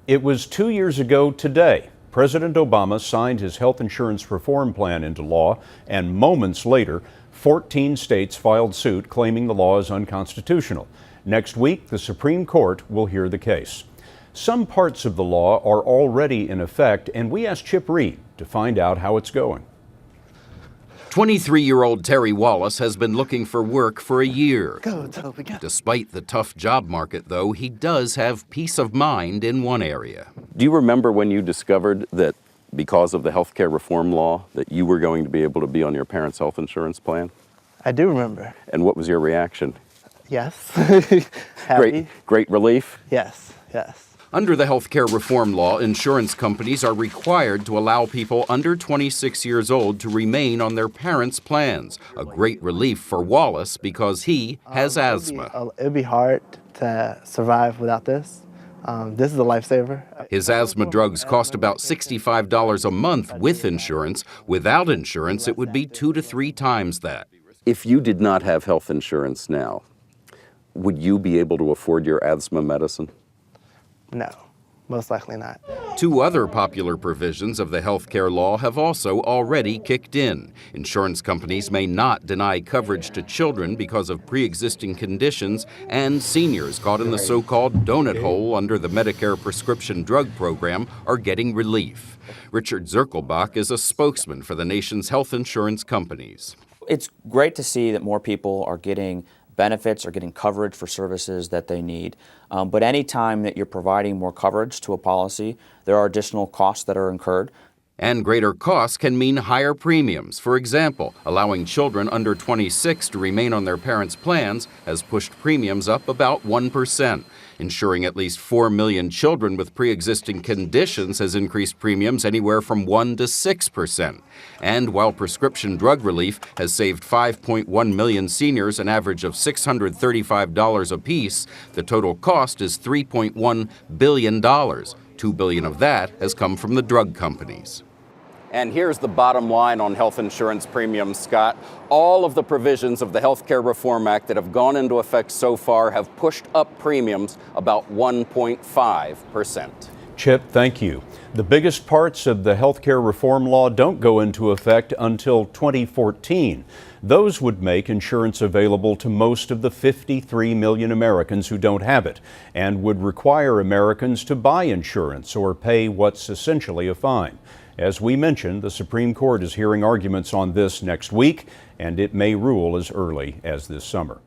It was 2 years ago today. President Obama signed his health insurance reform plan into law, and moments later, 14 states filed suit claiming the law is unconstitutional. Next week, the Supreme Court will hear the case. Some parts of the law are already in effect, and we asked Chip Reid to find out how it's going. 23-year-old Terry Wallace has been looking for work for a year. Despite the tough job market, though, he does have peace of mind in one area. Do you remember when you discovered that because of the health care reform law that you were going to be able to be on your parents' health insurance plan? I do remember. And what was your reaction? Yes. Happy. Great relief? Yes. Under the health care reform law, insurance companies are required to allow people under 26 years old to remain on their parents' plans. A great relief for Wallace because he has asthma. It'd be hard to survive without this. This is a lifesaver. His asthma drugs cost about $65 a month with insurance. Without insurance, it would be 2 to 3 times that. If you did not have health insurance now, would you be able to afford your asthma medicine? No, most likely not. 2 other popular provisions of the health care law have also already kicked in. Insurance companies may not deny coverage to children because of pre-existing conditions, and seniors caught in the so-called donut hole under the Medicare prescription drug program are getting relief. Richard Zirkelbach is a spokesman for the nation's health insurance companies. It's great to see that more people are getting benefits or getting coverage for services that they need. But any time that you're providing more coverage to a policy, there are additional costs that are incurred. And greater costs can mean higher premiums. For example, allowing children under 26 to remain on their parents' plans has pushed premiums up about 1%. Ensuring at least 4 million children with pre-existing conditions has increased premiums anywhere from 1 to 6%. And while prescription drug relief has saved 5.1 million seniors an average of $635 apiece, the total cost is $3.1 billion. $2 billion of that has come from the drug companies. And here's the bottom line on health insurance premiums, Scott. All of the provisions of the Health Care Reform Act that have gone into effect so far have pushed up premiums about 1.5%. Chip, thank you. The biggest parts of the health care reform law don't go into effect until 2014. Those would make insurance available to most of the 53 million Americans who don't have it, and would require Americans to buy insurance or pay what's essentially a fine. As we mentioned, the Supreme Court is hearing arguments on this next week, and it may rule as early as this summer.